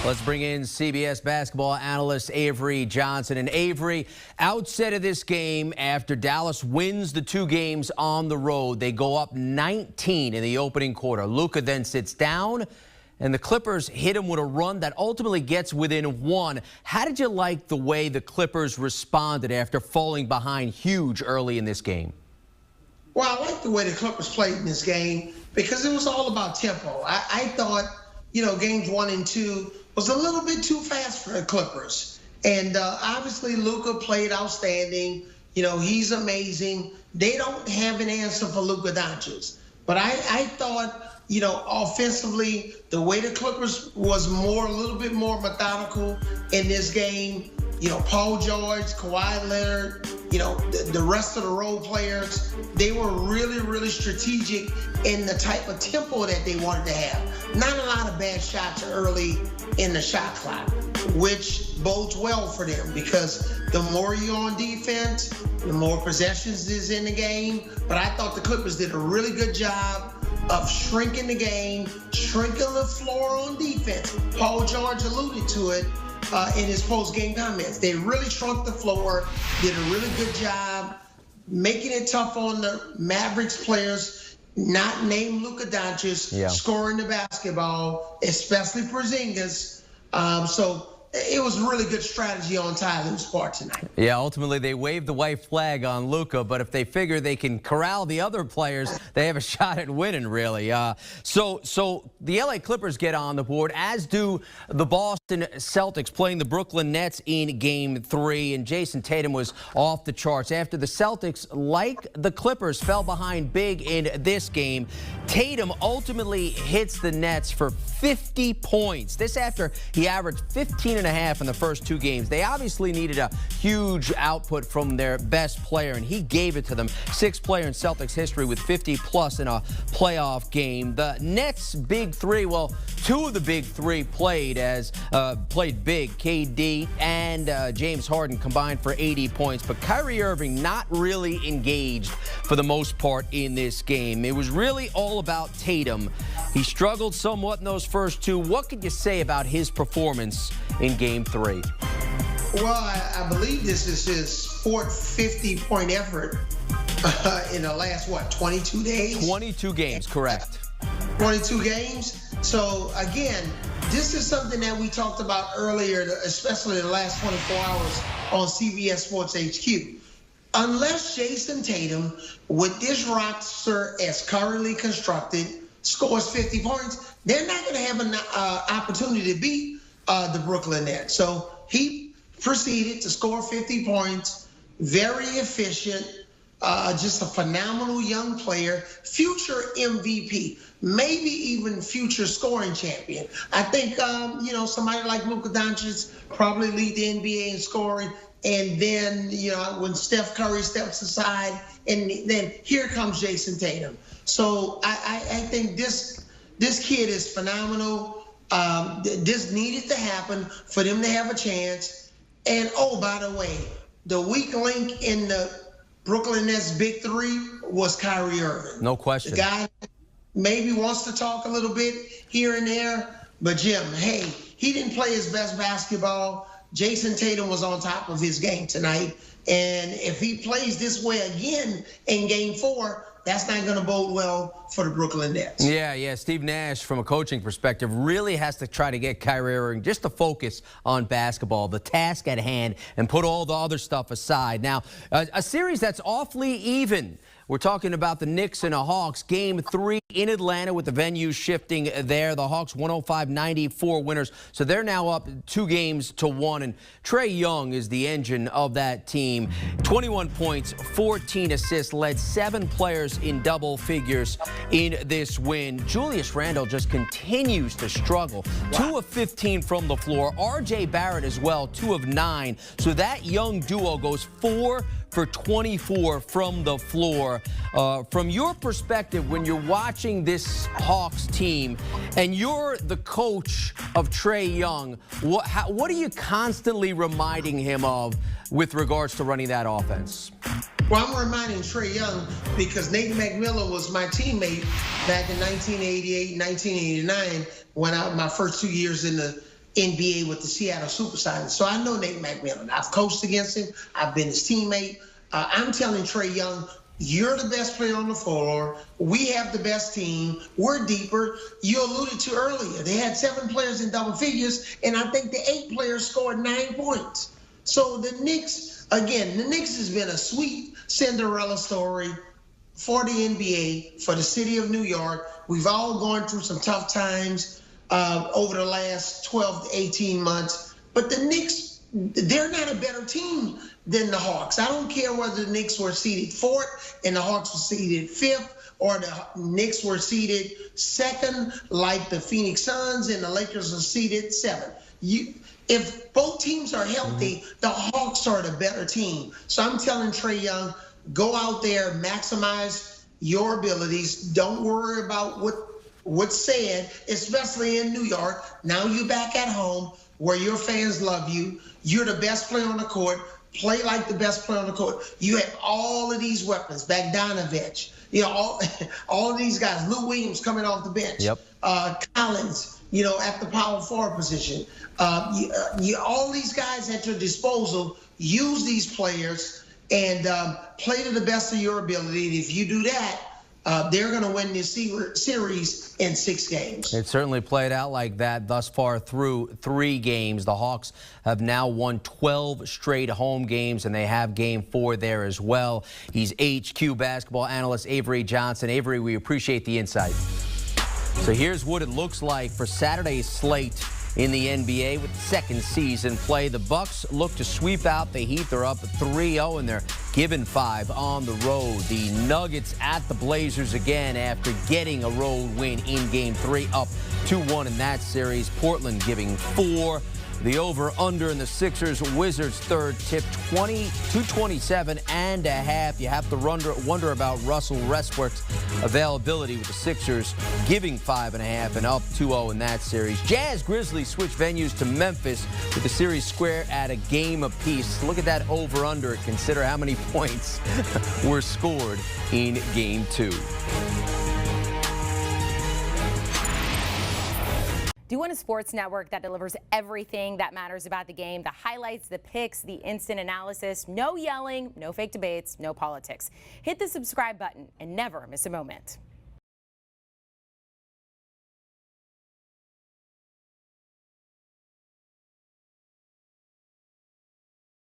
Let's bring in CBS basketball analyst Avery Johnson. And Avery, outset of this game, after Dallas wins the 2 games on the road, they go up 19 in the opening quarter. Luka then sits down, and the Clippers hit him with a run that ultimately gets within 1. How did you like the way the Clippers responded after falling behind huge early in this game? Well, I like the way the Clippers played in this game because it was all about tempo. I thought, games 1 and 2 was a little bit too fast for the Clippers. And obviously, Luka played outstanding. He's amazing. They don't have an answer for Luka Doncic. But I thought, offensively, the way the Clippers was a little bit more methodical in this game. Paul George, Kawhi Leonard, the rest of the role players, they were really, really strategic in the type of tempo that they wanted to have. Not a lot of bad shots early in the shot clock, which bodes well for them because the more you're on defense, the more possessions is in the game. But I thought the Clippers did a really good job of shrinking the game, shrinking the floor on defense. Paul George alluded to it in his post-game comments. They really shrunk the floor, did a really good job making it tough on the Mavericks players, not named Luka Doncic, scoring the basketball, especially Porzingis. So it was really good strategy on Tyler's part tonight. Yeah, ultimately they waved the white flag on Luka, but if they figure they can corral the other players, they have a shot at winning, really. So the LA Clippers get on the board, as do the Boston Celtics, playing the Brooklyn Nets in Game 3, and Jayson Tatum was off the charts. After the Celtics, like the Clippers, fell behind big in this game, Tatum ultimately hits the Nets for 50 points. This after he averaged 15.5 in the first 2 games. They obviously needed a huge output from their best player, and he gave it to them. 6th player in Celtics history with 50-plus in a playoff game. The Nets' big 3, well, 2 of the big 3 played big. KD and James Harden combined for 80 points, but Kyrie Irving not really engaged for the most part in this game. It was really all about Tatum. He struggled somewhat in those first 2. What could you say about his performance in Game 3? Well, I believe this is his 4th 50-point effort in the last, 22 days? 22 games, correct. 22 games. So, again, this is something that we talked about earlier, especially the last 24 hours on CBS Sports HQ. Unless Jayson Tatum, with this roster as currently constructed, scores 50 points, they're not going to have an opportunity to beat the Brooklyn Nets. So he proceeded to score 50 points, very efficient, just a phenomenal young player, future MVP, maybe even future scoring champion. I think, somebody like Luka Doncic probably lead the NBA in scoring. And then, when Steph Curry steps aside, and then here comes Jayson Tatum. So I think this kid is phenomenal. This needed to happen for them to have a chance. And, oh, by the way, the weak link in the Brooklyn Nets' big 3 was Kyrie Irving. No question. The guy maybe wants to talk a little bit here and there, but Jim, hey, he didn't play his best basketball. Jayson Tatum was on top of his game tonight. And if he plays this way again in Game 4, that's not going to bode well for the Brooklyn Nets. Yeah. Steve Nash, from a coaching perspective, really has to try to get Kyrie Irving just to focus on basketball, the task at hand, and put all the other stuff aside. Now, a series that's awfully even. We're talking about the Knicks and the Hawks. Game 3 in Atlanta with the venue shifting there. The Hawks 105-94 winners. So they're now up 2-1. And Trae Young is the engine of that team. 21 points, 14 assists, led 7 players in double figures in this win. Julius Randle just continues to struggle. 2 of 15 from the floor. R.J. Barrett as well, 2 of 9. So that young duo goes 4 for 24 from the floor. From your perspective, when you're watching this Hawks team and you're the coach of Trae Young, what are you constantly reminding him of with regards to running that offense? Well, I'm reminding Trae Young because Nate McMillan was my teammate back in 1988, 1989, when my first 2 years in NBA with the Seattle Supersonics. So I know Nate McMillan. I've coached against him. I've been his teammate. I'm telling Trae Young, you're the best player on the floor. We have the best team. We're deeper. You alluded to earlier, they had 7 players in double figures, and I think the 8 players scored 9 points. So the Knicks, again, the Knicks has been a sweet Cinderella story for the NBA, for the city of New York. We've all gone through some tough times over the last 12 to 18 months. But the Knicks, they're not a better team than the Hawks. I don't care whether the Knicks were seeded 4th and the Hawks were seeded 5th, or the Knicks were seeded 2nd like the Phoenix Suns and the Lakers are seeded 7th. If both teams are healthy, the Hawks are the better team. So I'm telling Trae Young, go out there, maximize your abilities. Don't worry about what's said, especially in New York. Now you're back at home where your fans love you. You're the best player on the court. Play like the best player on the court. You have all of these weapons, Bogdanovich, all of these guys, Lou Williams coming off the bench, Collins, at the power forward position. All these guys at your disposal. Use these players and play to the best of your ability. And if you do that, they're going to win this series in 6 games. It certainly played out like that thus far through 3 games. The Hawks have now won 12 straight home games, and they have Game 4 there as well. He's HQ basketball analyst Avery Johnson. Avery, we appreciate the insight. So here's what it looks like for Saturday's slate in the NBA with the second season play. The Bucks look to sweep out the Heat. They're up 3-0 and they're given 5 on the road. The Nuggets at the Blazers again after getting a road win in Game 3, up 2-1 in that series. Portland giving 4. The over-under in the Sixers-Wizards third tip, 227.5. You have to wonder about Russell Westbrook's availability with the Sixers giving 5.5 and up 2-0 in that series. Jazz-Grizzlies switch venues to Memphis with the series square at a game apiece. Look at that over-under. Consider how many points were scored in Game 2. Do you want a sports network that delivers everything that matters about the game? The highlights, the picks, the instant analysis, no yelling, no fake debates, no politics. Hit the subscribe button and never miss a moment.